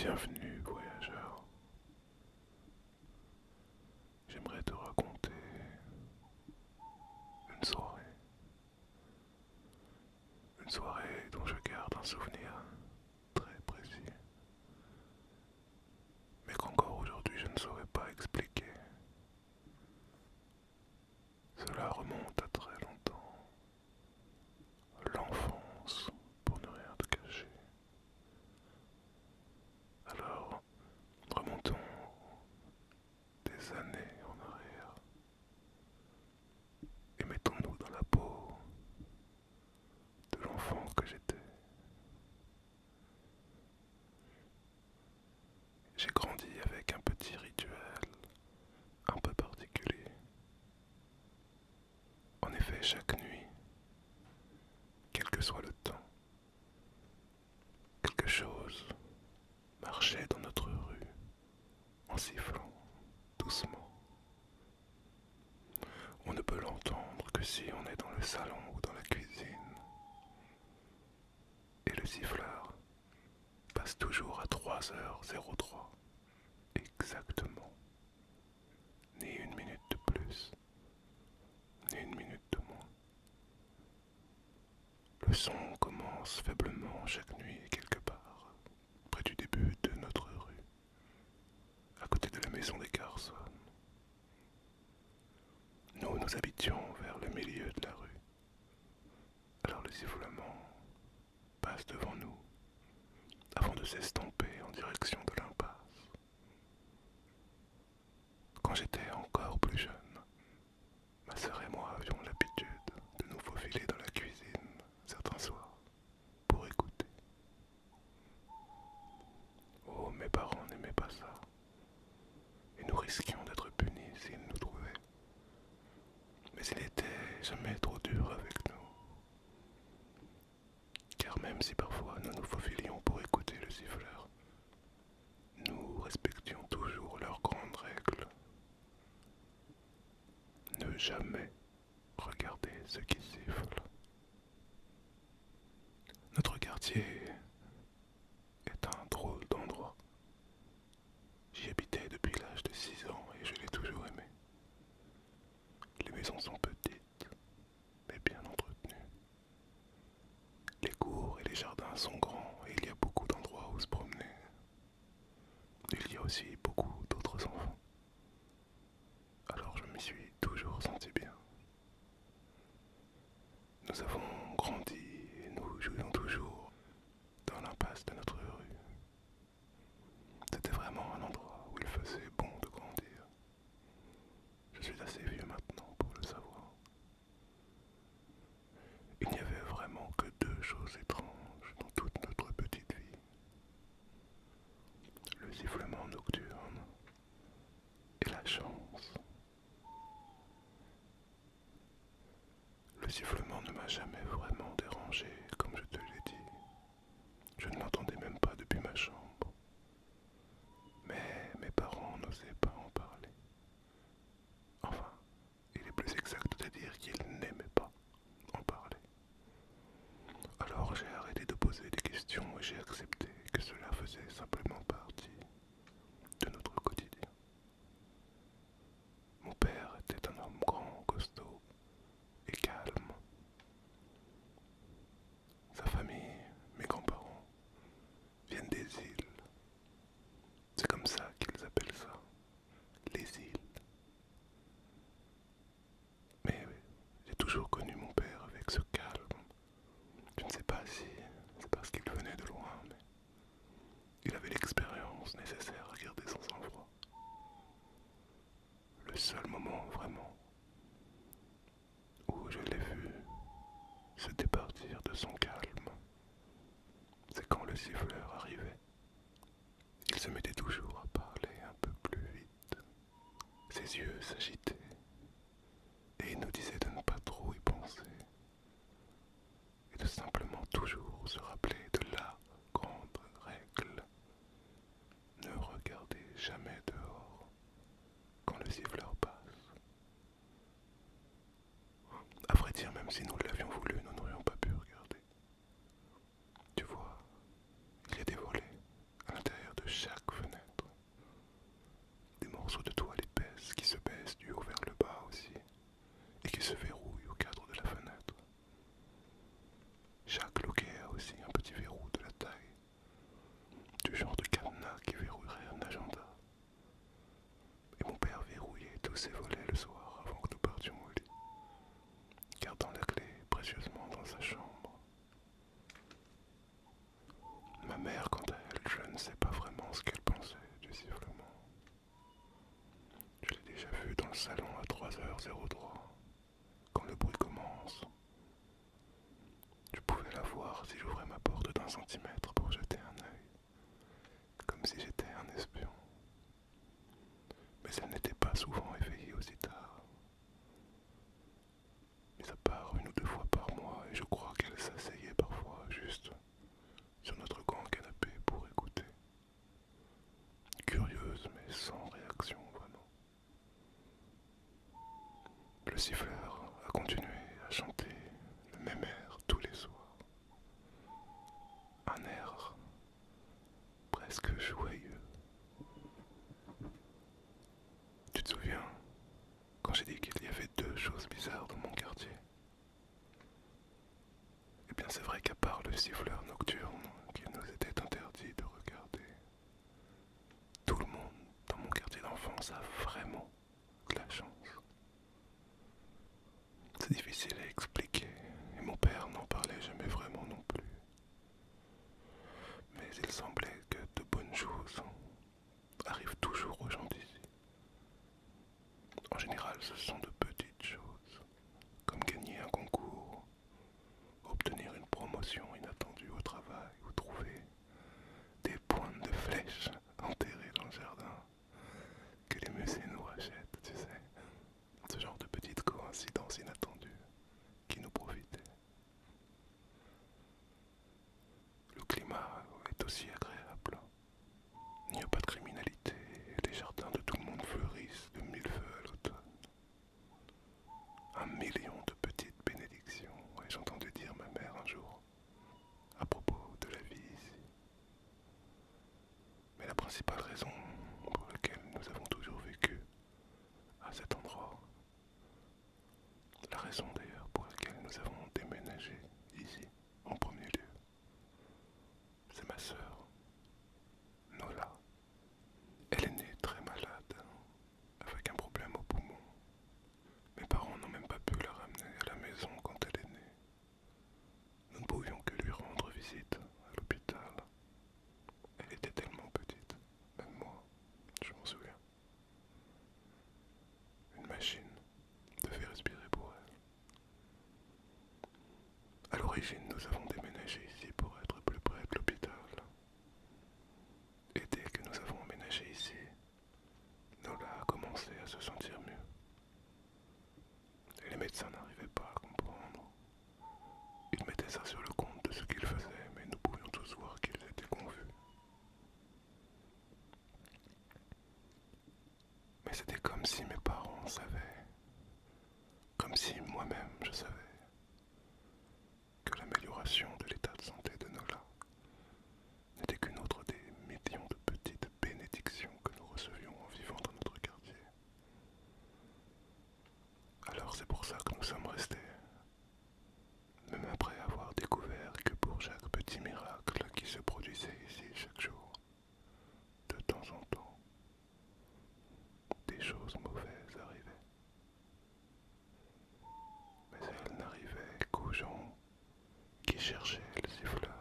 Bienvenue, voyageur. J'aimerais te raconter une soirée. Une soirée dont je garde un souvenir très précis, mais qu'encore aujourd'hui je ne saurais pas expliquer. Cela remonte à très longtemps. L'enfance, pour ne rien te cacher. Alors, remontons des années en arrière et mettons-nous dans la peau de l'enfant que j'étais. J'ai grandi avec un petit rituel un peu particulier. En effet, chaque nuit, quel que soit le temps, quelque chose marchait dans notre rue en sifflant doucement. On ne peut l'entendre que si on est dans le salon ou dans la cuisine. Et le siffleur passe toujours à 3h03, exactement. Ni une minute de plus, ni une minute de moins. Le son commence faiblement chaque nuit quelque part, près du début de notre rue, à côté de la maison des Carson. Nous habitions vers le milieu de la rue. Alors le sifflement passe devant nous, avant de s'estomper en direction de l'impasse. Quand j'étais encore plus jeune, ma sœur et moi avions l'habitude de nous faufiler dans la cuisine certains soirs pour écouter. Oh, mes parents n'aimaient pas ça, et nous risquions d'être punis s'ils nous trouvaient. Mais il n'était jamais trop dur avec nous, car même si parfois nous nous faufilions pour écouter le siffleur, nous respections toujours leurs grandes règles. Ne jamais regarder ceux qui sifflent. Notre quartier est un drôle d'endroit. J'y habitais depuis l'âge de 6 ans et je l'ai toujours aimé. Les maisons sont petites, mais bien entretenues. Les cours et les jardins sont grands et il y a beaucoup d'endroits où se promener. Il y a aussi beaucoup d'autres enfants. Alors je m'y suis toujours senti bien. Nous avons grandi et nous jouions toujours dans l'impasse de notre rue. C'était vraiment un endroit où il faisait bon de grandir. Je suis assez vieux maintenant pour le savoir. Il n'y avait vraiment que deux choses étranges dans toute notre petite vie. Le sifflement nocturne et la chance. Le sifflement ne m'a jamais vraiment dérangé, comme je te l'ai dit. Je ne l'entendais même pas depuis ma chambre. Mais mes parents n'osaient pas en parler. Enfin, il est plus exact de dire qu'ils n'aimaient pas en parler. Alors j'ai arrêté de poser des questions et j'ai accepté que cela faisait simplement partie de notre quotidien. Mon père était un homme grand, costaud et calme. Sa famille, mes grands-parents, viennent des îles. C'est comme ça qu'ils appellent ça, les îles. Mais j'ai toujours connu mon père avec ce calme. Je ne sais pas si c'est parce qu'il venait de loin, mais il avait l'expérience nécessaire à garder son sang-froid. Le seul moment vraiment où je l'ai vu se départir de son calme, c'est quand le siffleur arrivait. Il se mettait toujours à parler un peu plus vite. Ses yeux s'agitaient et il nous disait de ne pas trop y penser et de simplement toujours se rappeler de la grande règle. Ne regardez jamais dehors quand le siffleur passe. À vrai dire, même si nous l'avions voulu, nous n'aurions pas pu regarder. Tu vois, il y a des volets à l'intérieur de zéro droit. Quand le bruit commence, je pouvais la voir si j'ouvrais ma porte d'1 centimètre pour jeter un œil, comme si j'étais un espion. Mais elle n'était pas souvent éveillée aussi tard. Mis à part 1 ou 2 fois par mois, et je crois qu'elle s'asseyait parfois juste sur notre grand canapé pour écouter. Curieuse mais sans réaction vraiment. Le siffleur a continué à chanter le même air tous les soirs. Un air presque joyeux. Tu te souviens quand j'ai dit qu'il y avait 2 choses bizarres dans mon quartier? Eh bien c'est vrai qu'à part le siffleur nocturne qu'il nous était interdit de regarder, tout le monde dans mon quartier d'enfance a vraiment de la chance. C'est difficile à expliquer et mon père n'en parlait jamais vraiment non plus. Mais il semblait que de bonnes choses arrivent toujours aux gens d'ici. En général, ce sont de petites choses, comme gagner un concours, obtenir une promotion inattendue au travail ou trouver des pointes de flèches enterrées dans le jardin que les musées nous rachètent, tu sais. Ce genre de petites coïncidences inattendues qui nous profitaient. Le climat est aussi agréable. Il n'y a pas de criminalité et les jardins de tout le monde fleurissent de mille feux à l'automne. 1 million de petites bénédictions, ai-je entendu dire ma mère un jour, à propos de la vie ici. Mais la principale raison pour laquelle nous avons toujours vécu à cet endroit, la raison d'ailleurs pour laquelle nous avons déménagé ici en premier lieu, c'est ma sœur, Nola. Elle est née très malade, avec un problème au poumon. Mes parents n'ont même pas pu la ramener à la maison quand elle est née. Nous ne pouvions que lui rendre visite à l'hôpital. Elle était tellement petite, même moi, je m'en souviens. Une machine devait respirer pour elle. À l'origine, nous avons déménagé ici pour être plus près de l'hôpital. Et dès que nous avons emménagé ici, Nola a commencé à se sentir mieux. Et les médecins n'arrivaient pas à comprendre. Ils mettaient ça sur le compte de ce qu'ils faisaient, mais nous pouvions tous voir qu'ils étaient confus. Mais c'était comme si mes parents savaient, comme si moi-même je savais, que l'amélioration de l'état de santé de Nola n'était qu'une autre des millions de petites bénédictions que nous recevions en vivant dans notre quartier. Alors c'est pour ça que nous sommes restés, même après avoir découvert que pour chaque petit miracle qui se produisait ici chaque jour, de temps en temps, des choses mauvaises arrivaient. Mais elles n'arrivaient qu'aux gens qui cherchaient le siffleur.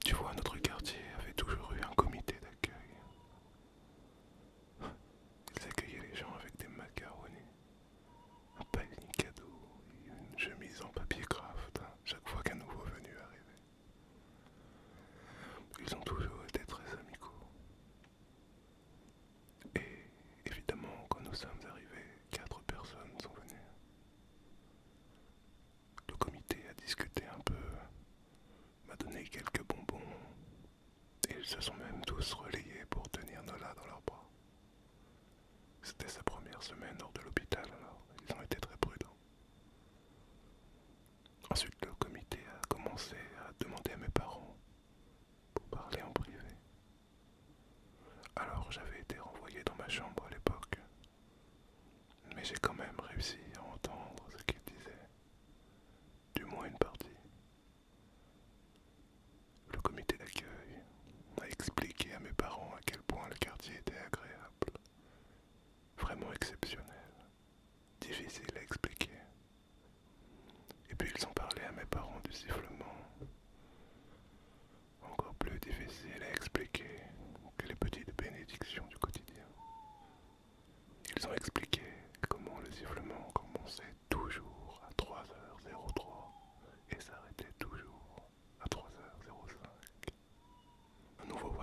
Tu vois, notre quartier avait toujours eu un comité d'accueil. Ils accueillaient les gens avec des macaronis, un panier cadeau et une chemise en papier craft chaque fois qu'un nouveau venu arrivait. Ils ont toujours été très amicaux. Et évidemment, quand nous sommes arrivés, 4 personnes sont venues. Le comité a discuté un peu, m'a donné quelques bonbons, et ils se sont même tous relayés pour tenir Nola dans leurs bras. C'était sa première semaine hors de l'hôpital, alors ils ont été très prudents. Ensuite, le comité a commencé à demander à mes parents pour parler en privé. Alors j'avais été renvoyé dans ma chambre à l'époque, mais j'ai quand même réussi à entendre ce qu'ils disaient, du moins une partie. Le comité d'accueil a expliqué à mes parents à quel point le quartier était agréable, vraiment exceptionnel.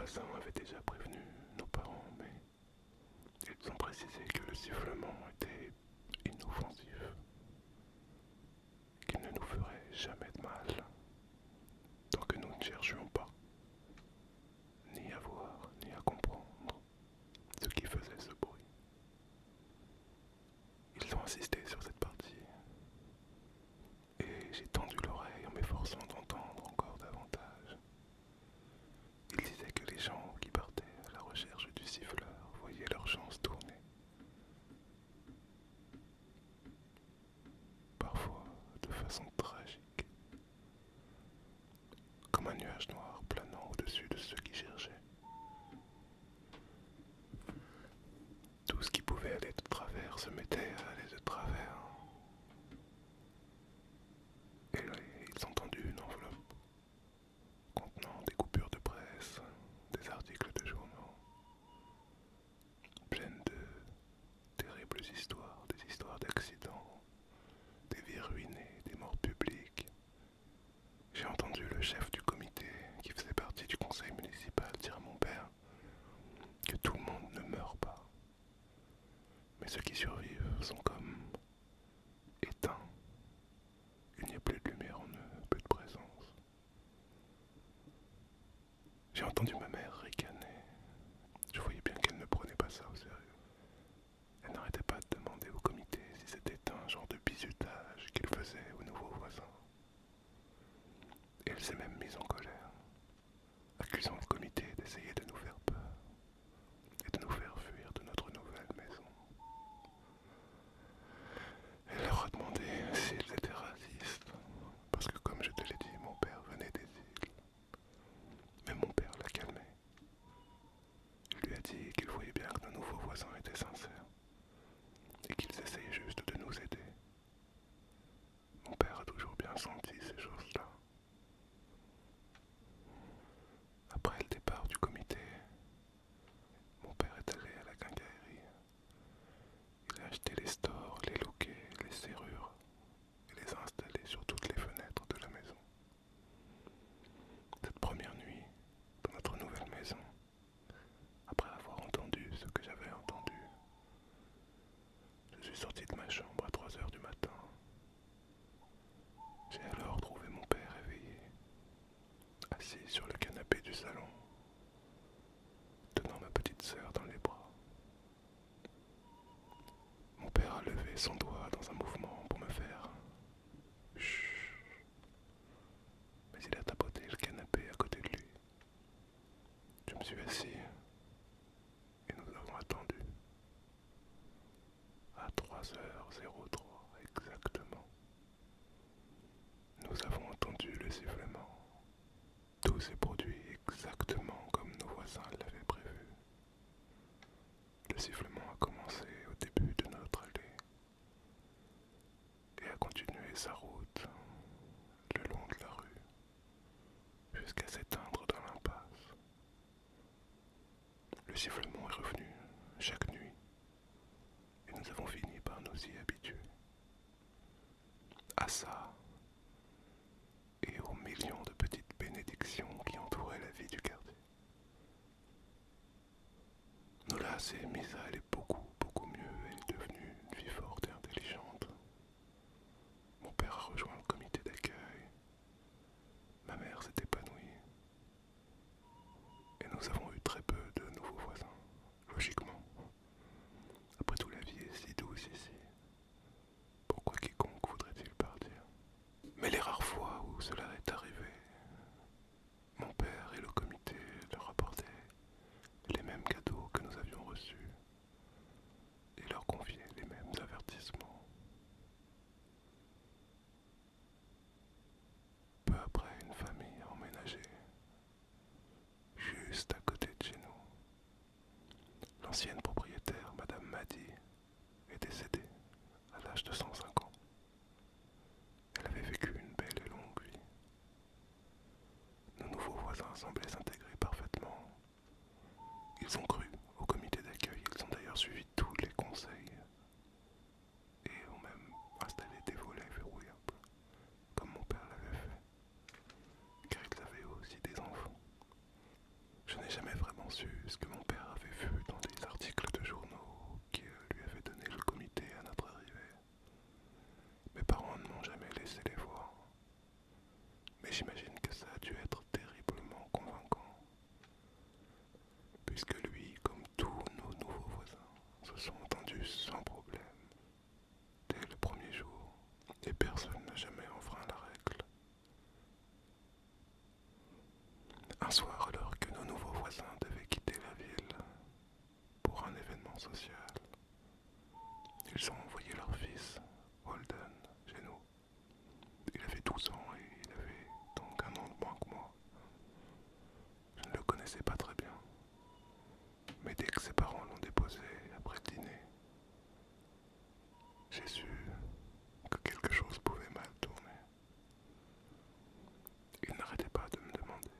voisins avaient déjà prévenu nos parents, mais ils ont précisé que le sifflement était inoffensif, qu'il ne nous ferait jamais de mal, tant que nous ne cherchions pas, ni à voir, ni à comprendre ce qui faisait ce bruit. Ils ont insisté sur cette partie, et j'ai tendu l'oreille en m'efforçant d'entendre encore davantage. Ils disaient que les gens qui partaient à la recherche du siffleur voyaient leur chance tourner. Parfois de façon tragique, comme un nuage noir planant au-dessus de ceux qui cherchaient. Tout ce qui pouvait aller de travers se mettait à aller de travers. Et là, ils ont tendu une enveloppe contenant des coupures de presse, des articles de journaux, pleines de terribles histoires, des histoires d'accidents, des vies ruinées, des morts publiques. J'ai entendu le chef du comité, qui faisait partie du conseil municipal, dire à mon père que tout le monde ne meurt pas. Mais ceux qui survivent sont comme éteints. Il n'y a plus de lumière en eux, plus de présence. J'ai entendu ma mère ricaner. Je voyais bien qu'elle ne prenait pas ça au sérieux. Elle n'arrêtait pas de demander au comité si c'était un genre de bizutage qu'il faisait aux nouveaux voisins. Et elle s'est même mise en colère, accusant le comité d'essayer de nous faire peur et de nous faire fuir de notre nouvelle maison. Elle leur a demandé s'ils étaient racistes, parce que comme je te l'ai dit, mon père venait des îles. Mais mon père l'a calmé. Il lui a dit qu'il voyait bien que nos nouveaux voisins étaient sincères et qu'ils essayaient juste de nous aider. Mon père a toujours bien senti ces choses-là. Après le départ du comité, mon père est allé à la quincaillerie. Il a acheté les stores, les loquets, les serrures et les a installés sur toutes les fenêtres de la maison. Cette première nuit, dans notre nouvelle maison, après avoir entendu ce que j'avais entendu, je suis sorti de ma chambre à 3 heures du matin. J'ai alors trouvé mon père éveillé, assis sur le canapé du salon, tenant ma petite sœur dans les bras. Mon père a levé son doigt dans un mouvement pour me faire chut, mais il a tapoté le canapé à côté de lui. Je me suis assis et nous avons attendu. À 3h03 exactement, nous avons entendu le sifflement. Tout s'est produit exactement comme nos voisins l'avaient prévu. Le sifflement a commencé au début de notre allée et a continué sa route le long de la rue jusqu'à s'éteindre dans l'impasse. Le sifflement est revenu chaque nuit et nous avons fini par nous y habituer. À ça et aux millions de petites bénédictions qui entouraient la vie du quartier. Nola s'est mise à aller beaucoup mieux. Elle est devenue une fille forte et intelligente. Mon père a rejoint le comité d'accueil. Ma mère s'est épanouie. Et nous avons eu très peu de nouveaux voisins. Logiquement. Après tout, la vie est si douce ici. Pourquoi quiconque voudrait-il partir? Mais les rares fois où cela est arrivé, mon père et le comité leur apportaient les mêmes cadeaux que nous avions reçus. soir, alors que nos nouveaux voisins devaient quitter la ville pour un événement social, ils ont envoyé leur fils, Holden, chez nous. Il avait 12 ans et il avait donc un an de moins que moi. Je ne le connaissais pas très bien, mais dès que ses parents l'ont déposé après le dîner, j'ai su que quelque chose pouvait mal tourner. Il n'arrêtait pas de me demander: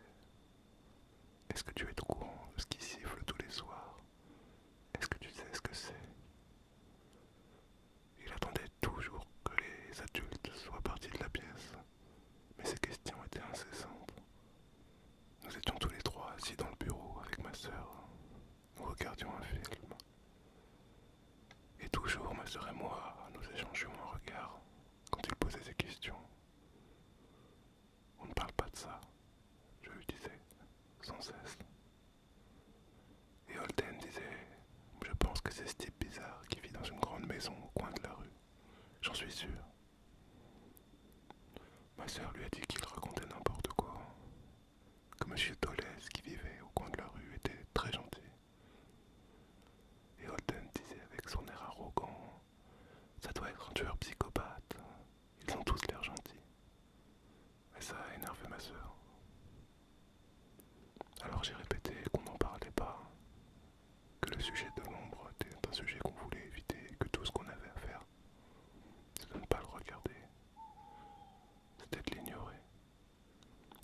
est-ce que tu es au courant de ce qui siffle tous les soirs? Est-ce que tu sais ce que c'est? Il attendait toujours que les adultes soient partis de la pièce, mais ses questions étaient incessantes. Nous étions tous les trois assis dans le bureau avec ma sœur. Nous regardions un film. Et toujours, ma sœur et moi, nous échangions un regard quand il posait ses questions. On ne parle pas de ça, je lui disais, sans cesse. Et Holden disait: je pense que c'est ce type bizarre qui vit dans une grande maison au coin de la rue. J'en suis sûr. Ma sœur lui a dit qu'il racontait n'importe quoi, que Monsieur Dolez, qui vivait au coin de la rue, était très gentil. Et Holden disait avec son air arrogant: ça doit être un tueur psychopathe, ils ont tous l'air gentils. Et ça a énervé ma sœur. Alors j'ai répété qu'on n'en parlait pas, que le sujet de l'ombre était un sujet qu'on voulait éviter, que tout ce qu'on avait à faire, c'est de ne pas le regarder, c'était de l'ignorer.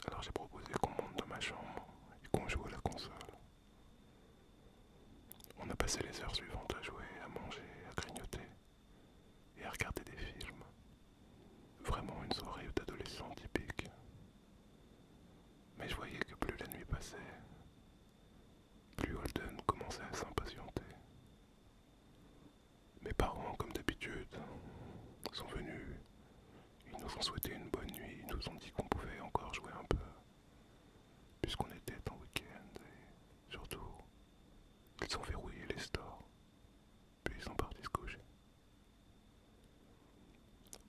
Alors j'ai proposé qu'on monte dans ma chambre et qu'on joue à la console. On a passé les heures suivantes à jouer, à manger, à grignoter et à regarder des films. Vraiment une soirée d'adolescent typique. Mais je voyais que plus la nuit passait, plus Holden commençait à s'impatienter. Mes parents, comme d'habitude, sont venus, ils nous ont souhaité une bonne nuit, ils nous ont dit qu'on pouvait encore jouer un peu, puisqu'on était en week-end, et surtout, ils ont verrouillé les stores, puis ils sont partis se coucher.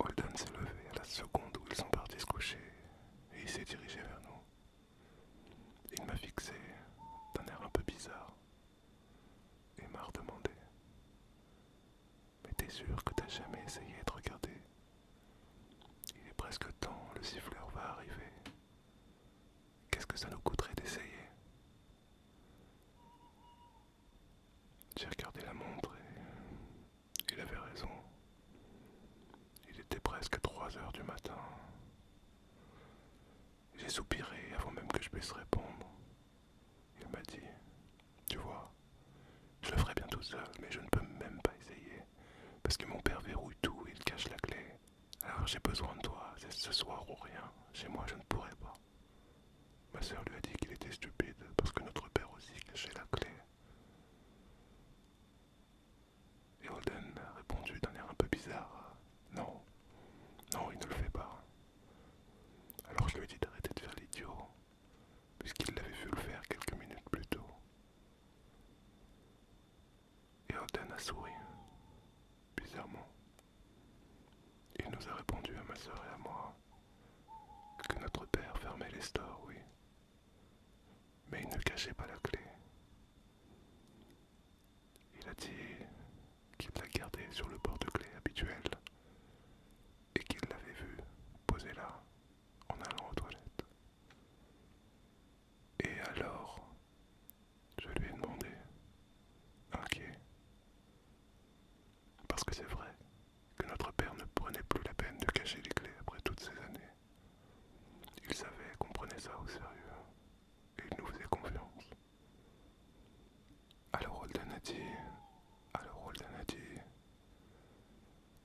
Holden s'est levé à la seconde où ils sont partis se coucher, et il s'est dirigé vers nous. Il m'a fixé d'un air un peu bizarre, et m'a redemandé: mais t'es sûr que t'as jamais essayé de regarder? Il est presque temps, le siffleur va arriver. Qu'est-ce que ça nous coûterait d'essayer? J'ai regardé la montre et il avait raison. Il était presque 3 heures du matin. J'ai soupiré avant même que je puisse répondre. Il m'a dit: tu vois, je le ferai bien tout seul, mais je ne peux même pas essayer, parce que mon père verrouille tout et il cache la clé. Alors j'ai besoin de toi, c'est ce soir ou rien. Chez moi, je ne pourrai pas. Ma sœur lui a dit qu'il était stupide, parce que notre père aussi cachait la clé. Et Holden a répondu d'un air un peu bizarre: non, non, il ne le fait pas. Alors je lui ai dit d'arrêter de faire l'idiot, puisqu'il l'avait vu le faire quelques minutes plus tôt. Et Holden a souri, bizarrement. Il nous a répondu, à ma sœur et à moi, que notre père fermait les stores, oui, mais il ne cachait pas la clé. Il a dit qu'il la gardait sur le porte-clés habituel et qu'il l'avait vue posée là en allant aux toilettes. Et alors, je lui ai demandé, inquiet, parce que c'est vrai que notre père ne prenait plus la peine de cacher les clés après toutes ces années. Il savait qu'on prenait ça au sérieux et il nous faisait confiance. Alors Holden a dit,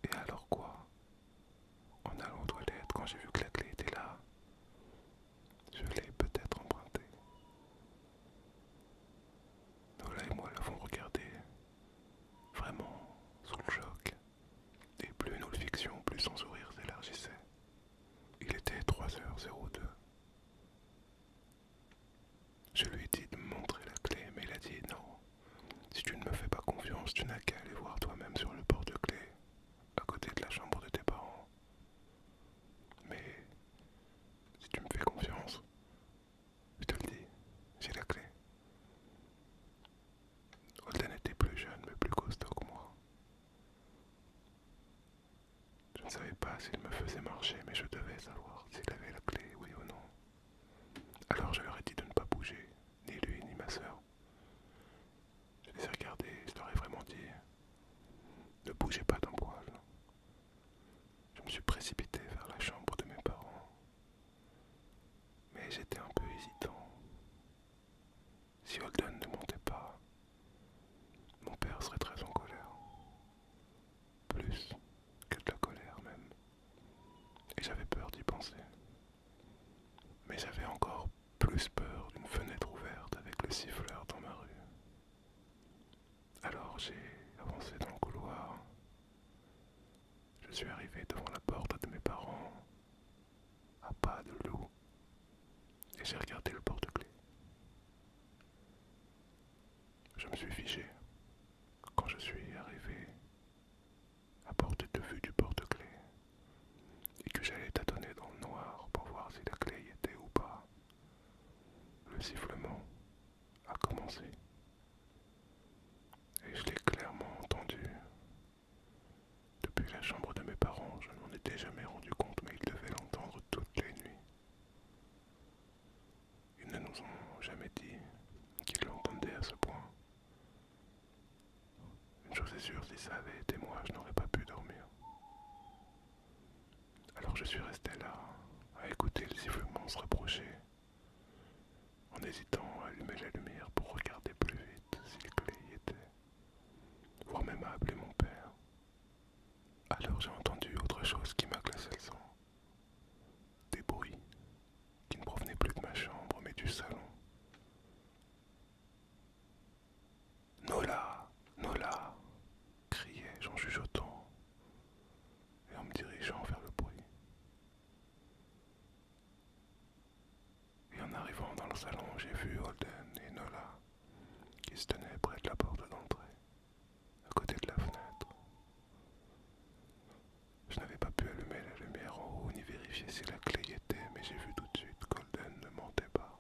et alors quoi? En allant aux toilettes, quand j'ai vu que la clé était là, je l'ai peut-être empruntée. Nola et moi l'avons regardé, vraiment sous le choc, et plus nous le fixions, plus son sourire s'élargissait. Il était 3h02. Je lui ai dit de me montrer la clé, mais il a dit non. Si tu ne me fais pas confiance, tu n'as qu'à aller voir toi-même sur le porte-clés, à côté de la chambre de tes parents. Mais si tu me fais confiance, je te le dis, J'ai la clé. Holden était plus jeune mais plus costaud que moi. Je ne savais pas s'il me faisait marcher, mais je devais savoir s'il avait la clé, oui ou non. Alors je leur ai dit de ne pas bouger, ni lui ni ma sœur. Je les ai regardés et je leur ai vraiment dit ne bougez pas d'un poil. Je me suis précipité vers la chambre de mes parents, mais j'étais un peu hésitant. Si Holden ne montait pas, mon père serait très en colère. Plus que de la colère même. Et j'avais peur d'y penser. Mais j'avais encore plus peur d'une fenêtre ouverte avec le siffleur dans ma rue. Alors j'ai avancé dans le couloir. Je suis arrivé devant la porte de mes parents, à pas de loup, et j'ai regardé le porte-clés. Je me suis figé quand je suis arrivé à portée de vue du porte-clés et que j'allais tâtonner dans le noir pour voir si la clé y était ou pas. Le sifflement a commencé et je l'ai clairement entendu. Depuis la chambre de mes parents, je ne m'en étais jamais rendu compte, mais ils devaient l'entendre toutes les nuits. Ils ne nous ont jamais dit qu'ils l'entendaient à ce point. Une chose est sûre, si ça avait été moi, je n'aurais pas pu dormir. Alors je suis resté là, à écouter le sifflement se rapprocher, en hésitant à allumer la lumière pour regarder plus vite si la clé y était, voire même à appeler mon père. Alors j'ai entendu autre chose qui m'a glacé le sang. Des bruits qui ne provenaient plus de ma chambre mais du salon. Nola, Nola, criai-je en chuchotant et en me dirigeant vers le bruit. Et en arrivant dans le salon, j'ai vu Holden et Nola qui se tenaient près de la porte d'entrée, à côté de la fenêtre. Je n'avais pas pu allumer la lumière en haut ni vérifier si la clé y était, mais j'ai vu tout de suite qu'Holden ne mentait pas.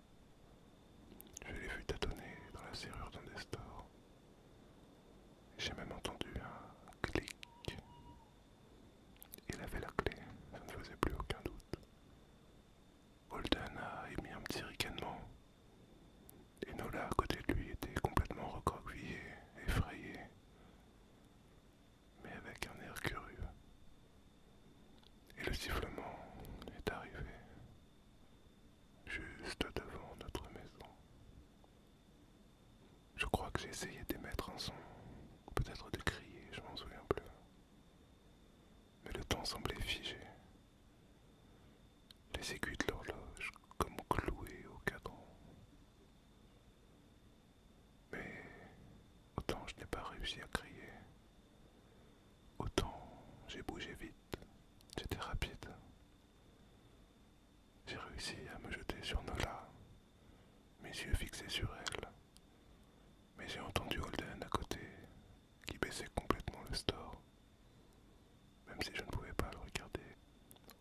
Je l'ai vu tâtonner dans la serrure d'un des stores. J'ai même entendu un clic. Il avait la clé, ça ne faisait plus aucun doute. Holden a émis un petit ricanement, et Nola à côté de lui était complètement recroquevillée, effrayée, mais avec un air curieux. Et le sifflement est arrivé, juste devant notre maison. Je crois que j'ai essayé d'émettre un son, peut-être de crier, je m'en souviens plus. Mais le temps semblait figé. Les aiguilles de l'horloge comme clouées au cadran. Mais autant je n'ai pas réussi à crier, autant j'ai bougé vite. J'étais rapide. J'ai réussi à me jeter sur Nola, mes yeux fixés sur elle. Mais j'ai entendu Holden à côté, qui baissait complètement le store, même si je ne pouvais pas le regarder,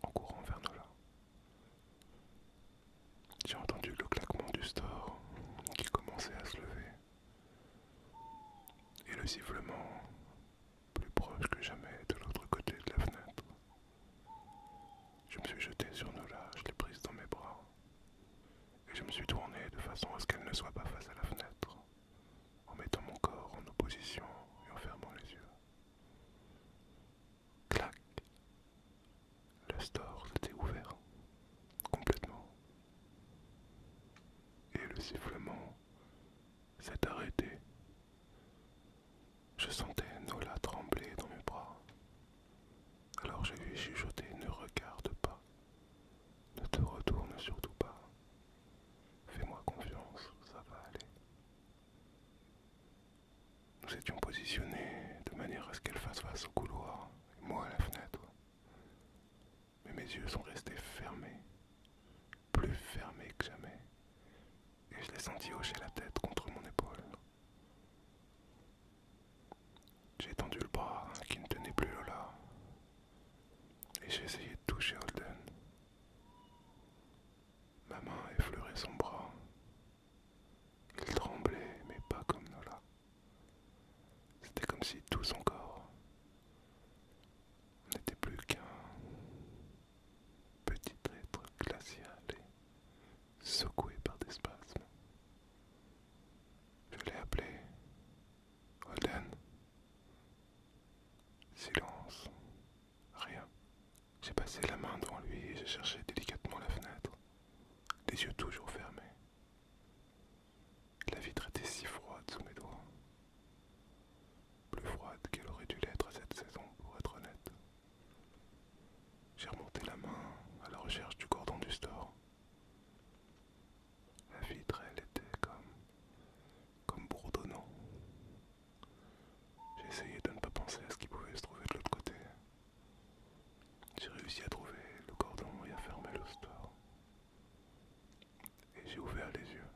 en courant vers Nola. J'ai entendu le claquement du store, qui commençait à se lever, et le sifflement, plus proche que jamais de l'autre côté de la fenêtre. Je me suis jeté sur Nola, je l'ai prise dans mes bras, et je me suis tourné de façon à ce qu'elle ne soit pas face à la fenêtre, en mettant mon corps en opposition et en fermant les yeux. Clac! Le store s'était ouvert, complètement, et le sifflement s'est arrêté. Je sentais Nola trembler dans mes bras. Alors je lui ai chuchoté: ne regarde pas, ne te retourne surtout pas. Fais-moi confiance, ça va aller. Nous étions positionnés de manière à ce qu'elle fasse face au couloir, et moi à la fenêtre. Mais mes yeux sont restés fermés, plus fermés que jamais, et je l'ai senti hocher la tête contre mon épaule. J'ai tendu le bras qui ne tenait plus Lola, et j'ai essayé de toucher Holden. Ma main a effleuré son bras, passé la main devant lui et j'ai cherché délicatement la fenêtre, les yeux toujours fermés. La vitre était si froide sous mes doigts, plus froide qu'elle aurait dû l'être à cette saison, pour être honnête. J'ai remonté la main à la recherche du cordon du store. La vitre, elle était comme bourdonnant. J'ai essayé de ne pas penser à ce qui pouvait se trouver de l'autre côté. J'ai réussi à trouver le cordon et à fermer le store. Et j'ai ouvert les yeux.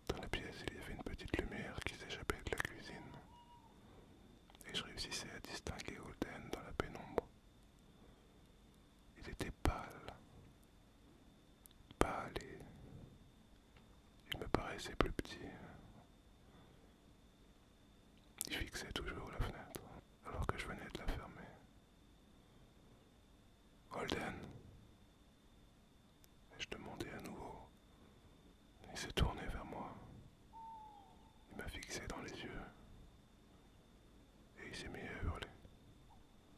Dans la pièce, il y avait une petite lumière qui s'échappait de la cuisine. Et je réussissais à distinguer Holden dans la pénombre. Il était pâle. Pâle et il me paraissait plus petit. Il fixait toujours la fenêtre, alors que je venais de la fermer. Holden, ai-je demandé à nouveau. Il s'est tourné vers moi. Il m'a fixé dans les yeux. Et il s'est mis à hurler.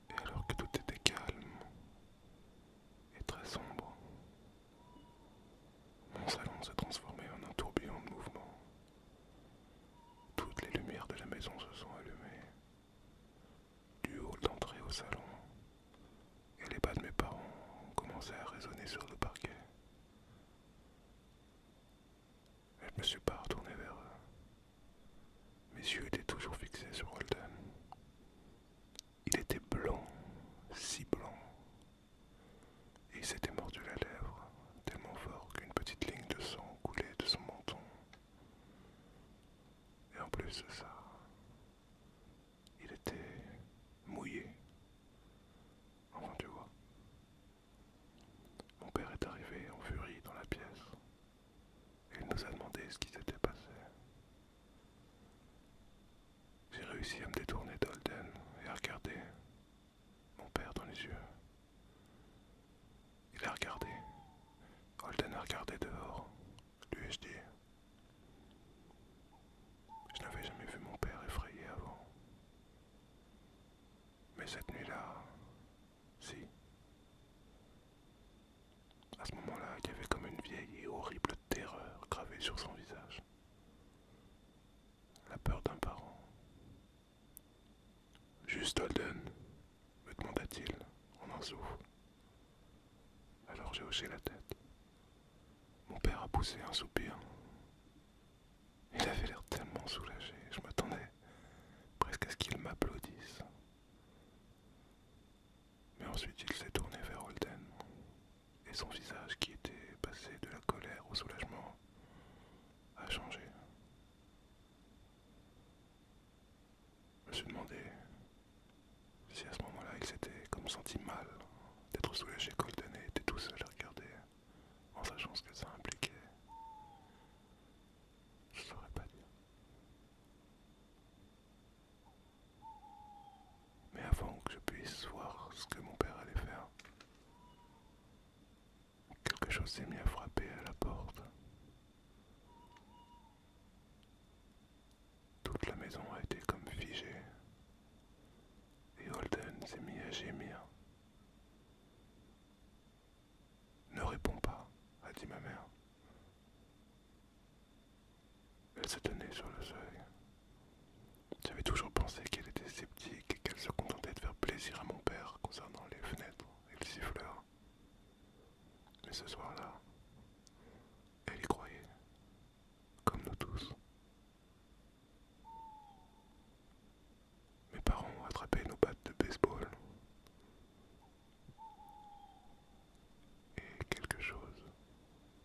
Et alors que tout était calme et très sombre, mon salon se transformait en un tourbillon de mouvement. Toutes les lumières de la maison se sont allumées. Du hall d'entrée au salon, et les pas de mes parents ont commencé à résonner sur le parquet. Et je me suis pas retourné vers eux. Mes yeux étaient toujours fixés sur Holden. Il était blanc, si blanc. Et il s'était mordu la lèvre, tellement fort qu'une petite ligne de sang coulait de son menton. Et en plus de ça, il était mouillé. Enfin, tu vois. Mon père est arrivé en furie dans la pièce. Et il nous a demandé ce qui s'était passé. J'ai réussi à me détourner d'Holden et à regarder mon père dans les yeux. Il a regardé. Holden a regardé dehors. Lui ai-je dit. Je n'avais jamais vu mon père effrayé avant. Mais cette nuit-là, si. À ce moment-là, il y avait comme une vieille et horrible terreur gravée sur son visage. La peur d'un parent. Juste Holden, me demanda-t-il en un souffle. Alors j'ai hoché la tête. Mon père a poussé un soupir. Il avait l'air tellement soulagé, je m'attendais presque à ce qu'il m'applaudisse. Mais ensuite il s'est tourné vers Holden, et son visage, qui était passé de la colère au soulagement, a changé. Je me suis demandé si à ce moment-là il s'était comme senti mal d'être soulagé qu'Holden était tout seul à regarder, en sachant ce que ça impliquait. Je saurais pas dire. Mais avant que je puisse voir ce que mon père allait faire, quelque chose s'est mis à frapper à la porte. Toute la maison a été comme figée, et Holden s'est mis à gémir. Ne réponds pas, a dit ma mère. Elle se tenait sur le seuil. J'avais toujours pensé qu'elle était sceptique et qu'elle se contentait de faire plaisir à mon père concernant les fenêtres et le siffleur. Mais ce soir-là, elle y croyait, comme nous tous. Mes parents ont attrapé nos battes de baseball. Et quelque chose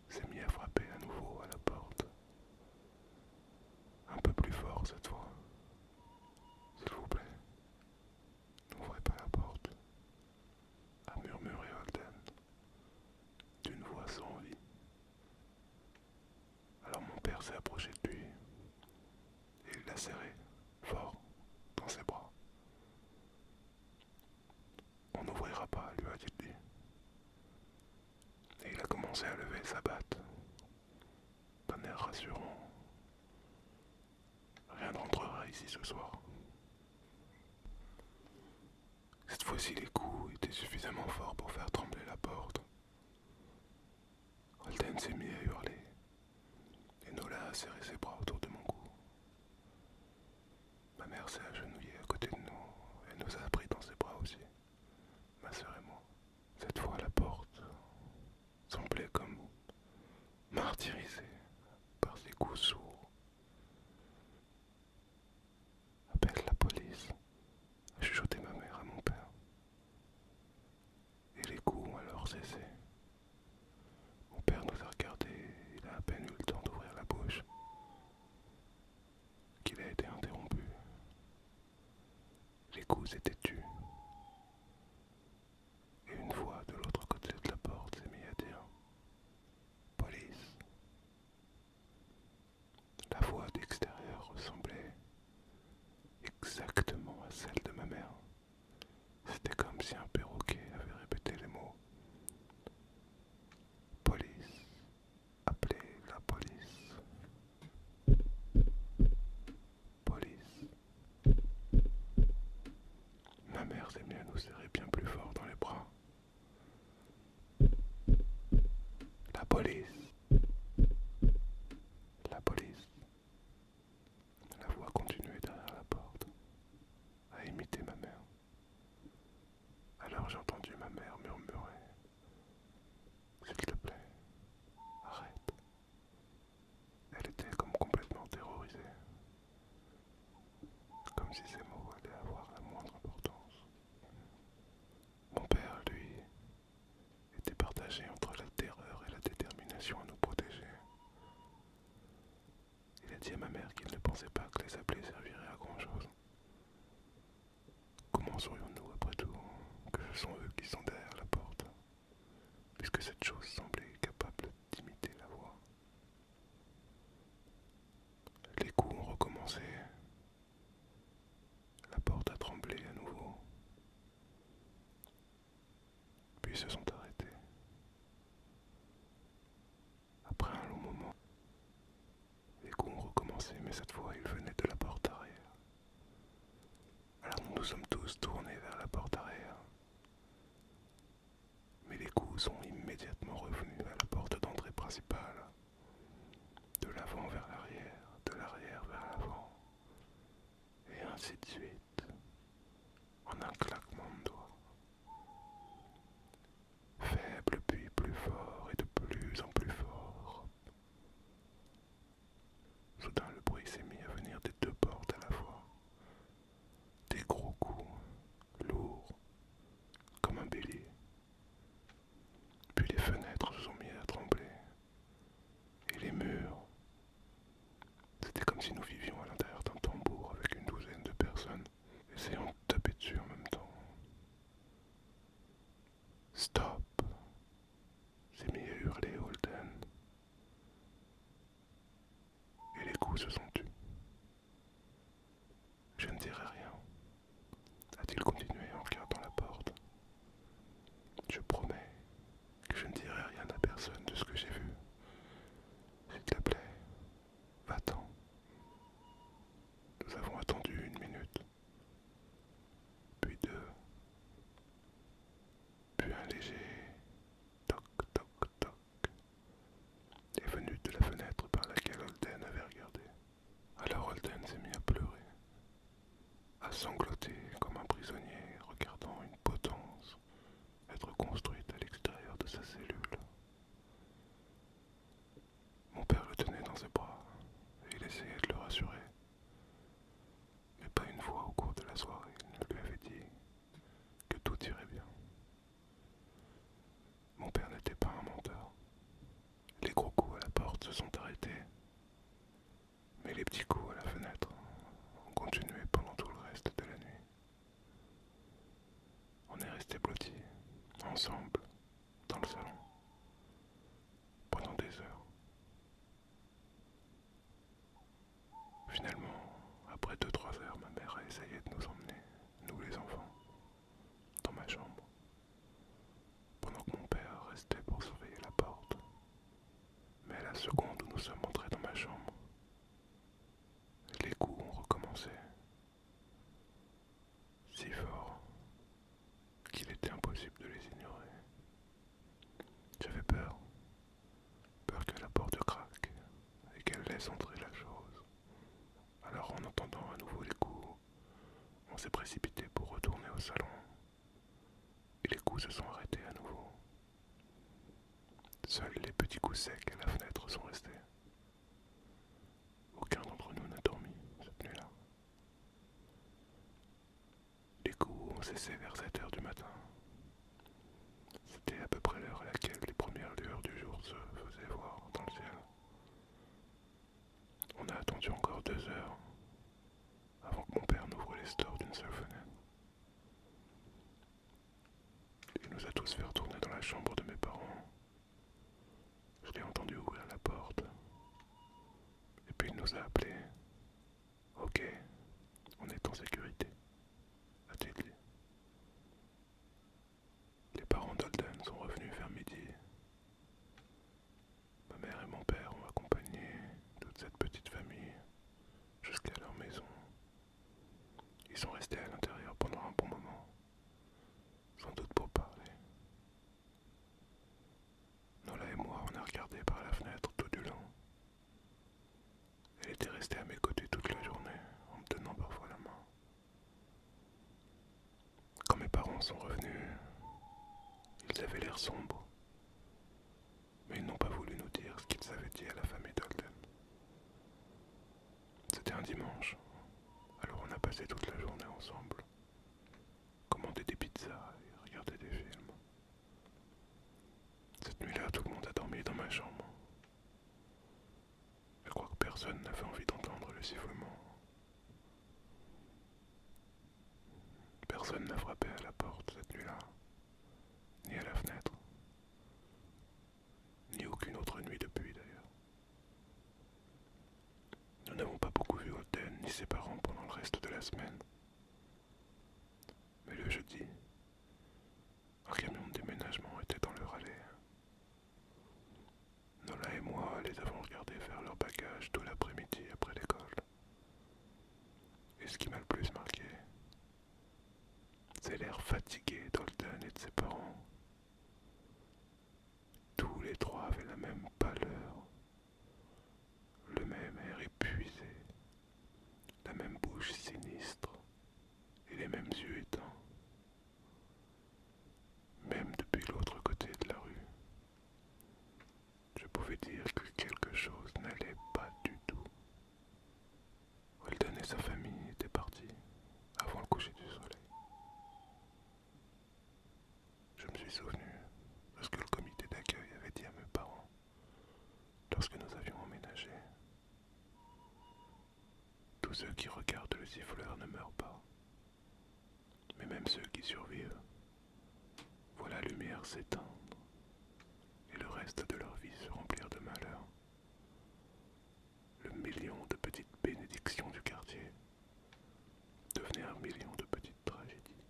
s'est mis à frapper à nouveau à la porte. Un peu plus fort cette fois. S'il vous plaît, n'ouvrez pas la porte, a murmuré Holden, d'une voix sans vie. Alors mon père s'est approché de lui et il l'a serré, fort, dans ses bras. On n'ouvrira pas, lui a-t-il dit. Et il a commencé à lever sa batte, d'un air rassurant. Rien n'entrera ici ce soir. Cette fois-ci, coups sourds. Appelle la police, a chuchoté ma mère à mon père. Et les coups ont alors cessé. Mon père nous a regardés, il a à peine eu le temps d'ouvrir la bouche qu'il a été interrompu. Les coups étaient tus. Et une voix de l'autre côté de la porte s'est mise à dire police. La voix d'extérieur ressemblait exactement à celle de ma mère. C'était comme si un perroquet avait répété les mots police, appelez la police, police. Ma mère s'est mise à nous serrer bien plus fort dans les bras. La police, la police. La voix continuait derrière la porte, à imiter ma mère. Alors j'ai entendu ma mère murmurer s'il te plaît, arrête. Elle était comme complètement terrorisée, comme si ces mots allaient avoir la moindre importance. Mon père, lui, était partagé entre la terreur et la détermination à nous protéger. Il a dit à ma mère qu'il ne pensait pas que les appelés serviraient à grand chose. Comment saurions-nous, après tout, que ce sont eux qui sont derrière la porte, puisque cette chose semblait capable d'imiter la voix. Les coups ont recommencé. La porte a tremblé à nouveau, puis se sont arrêtés. Après un long moment, les coups ont recommencé, mais cette fois ils venaient de la porte arrière. Alors nous nous sommes tous tournés vers la porte arrière. Mais les coups sont immédiatement revenus à la porte d'entrée principale. De l'avant vers l'arrière, de l'arrière vers l'avant. Et ainsi de suite, en un claquement de doigts. Faible puis plus fort et de plus en plus fort. Soudain le bruit s'est mis à venir des deux portes à la fois. Des gros coups, lourds, comme un bélier. Puis les fenêtres se sont mises à trembler. Et les murs. C'était comme si nous vivions à l'intérieur d'un tambour avec une douzaine de personnes, essayant de taper dessus en même temps. Stop! S'est mis à hurler Holden. Et les coups se sont tus. Je ne dirai rien, a-t-il continué en regardant la porte. Je promets que je ne dirai rien à personne de ce que j'ai vu. S'il te plaît, va-t'en. Nous avons attendu 1 minute, puis 2, puis un léger toc toc toc est venu de la fenêtre par laquelle Holden avait regardé. Alors Holden s'est mis à pleurer, à sangloter comme un prisonnier regardant une potence être construite à l'extérieur de sa cellule. Mon père le tenait dans ses bras et il essayait de le rassurer. Mais pas une fois au cours de la soirée, il ne lui avait dit que tout irait bien. Mon père n'était pas un menteur. Les gros coups à la porte se sont arrêtés, mais les petits coups à la fenêtre ont continué pendant tout le reste de la nuit. On est restés blottis, ensemble, dans le salon, pendant des heures. Finalement, après 2-3 heures, ma mère a essayé de nous emmener, nous les enfants, dans ma chambre, pendant que mon père restait pour surveiller la porte. Mais à la seconde où nous sommes entrés dans ma chambre, les coups ont recommencé, si fort qu'il était impossible de les ignorer. J'avais peur que la porte craque et qu'elle laisse entrer la chose. Alors en entendant à nouveau les coups, on s'est précipité pour retourner au salon. Et les coups se sont arrêtés à nouveau. Seuls les petits coups secs à la fenêtre sont restés. cessé vers 7 heures du matin. C'était à peu près l'heure à laquelle les premières lueurs du jour se faisaient voir dans le ciel. On a attendu encore 2 heures avant que mon père n'ouvre les stores d'une seule fenêtre. Il nous a tous fait retourner dans la chambre de mes parents. Je l'ai entendu ouvrir la porte. Et puis il nous a appelés. Ok, on est en sécurité, a-t-il dit. Les parents d'Holden sont revenus vers midi. Ma mère et mon père ont accompagné toute cette petite famille jusqu'à leur maison. Ils sont restés à l'intérieur pendant un bon moment, sans doute pour parler. Nola et moi, on a regardé par la fenêtre tout du long. Elle était restée à mes côtés toute la journée, en me tenant parfois la main. Quand mes parents sont revenus, ils avaient l'air sombres, mais ils n'ont pas voulu nous dire ce qu'ils avaient dit à la famille d'Holden. C'était un dimanche, alors on a passé toute la journée ensemble, commandé des pizzas et regardé des films. Cette nuit-là, tout le monde a dormi dans ma chambre. Je crois que personne n'avait envie d'entendre le sifflement. Personne n'a frappé à la porte cette nuit-là, ni à la fenêtre, ni aucune autre nuit depuis d'ailleurs. Nous n'avons pas beaucoup vu Holden ni ses parents pendant le reste de la semaine. Mais le jeudi, un camion de déménagement était dans leur allée. Nola et moi les avons regardés faire leur bagage tout l'après-midi après l'école. Et ce qui m'a le plus marqué, c'est l'air fatigué d'Holden et de ses parents. Tous les trois avaient la même pâleur, le même air épuisé, la même bouche sinistre et les mêmes yeux éteints. Même depuis l'autre côté de la rue, je pouvais dire que quelque chose n'allait pas du tout. Holden et sa famille étaient partis avant le coucher du soleil. Je me suis souvenu de ce que le comité d'accueil avait dit à mes parents lorsque nous avions emménagé. Tous ceux qui regardent le siffleur ne meurent pas, mais même ceux qui survivent voient la lumière s'éteindre et le reste de leur vie se remplir de malheur. Le million de petites bénédictions du quartier devenait un million de petites tragédies.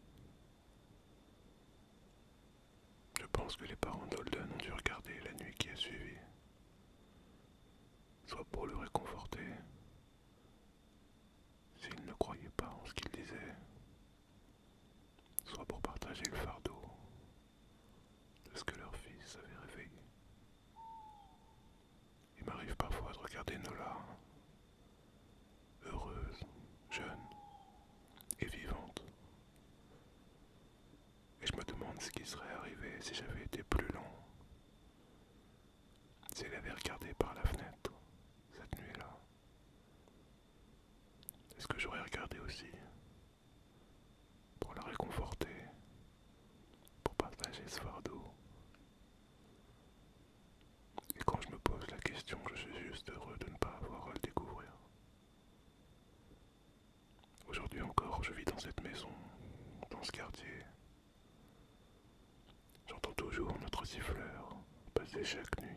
Je pense que les parents d'Holden ont dû regarder la nuit qui a suivi, soit pour le réconforter, s'ils ne croyaient pas en ce qu'il disait, soit pour partager le fardeau de ce que leur fils avait réveillé. Il m'arrive parfois de regarder Nola, heureuse, jeune et vivante, et je me demande ce qui serait arrivé si j'avais été plus lent, si elle avait regardé par la fenêtre cette nuit-là. Est-ce que j'aurais regardé aussi pour la réconforter, pour partager ce fardeau? Et quand je me pose la question, je suis juste heureux de ne pas avoir à le découvrir. Aujourd'hui encore, je vis dans cette maison, dans ce quartier. J'entends toujours notre siffleur passer chaque nuit.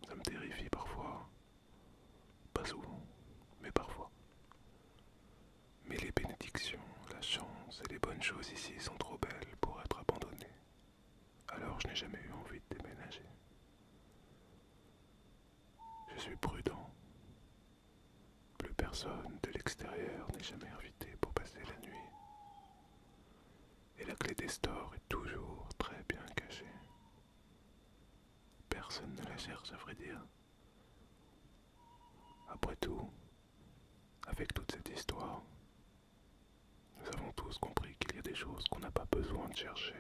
Ça me terrifie parfois, pas souvent, mais parfois. Mais les bénédictions, la chance et les bonnes choses ici sont trop belles pour être abandonnées. Alors je n'ai jamais eu envie de déménager. Je suis prudent. Plus personne de l'extérieur n'est jamais invité pour passer la nuit. Et la clé des stores est toujours très bien cachée. Personne ne la cherche à vrai dire. Après tout, avec toute cette histoire, nous avons tous compris qu'il y a des choses qu'on n'a pas besoin de chercher.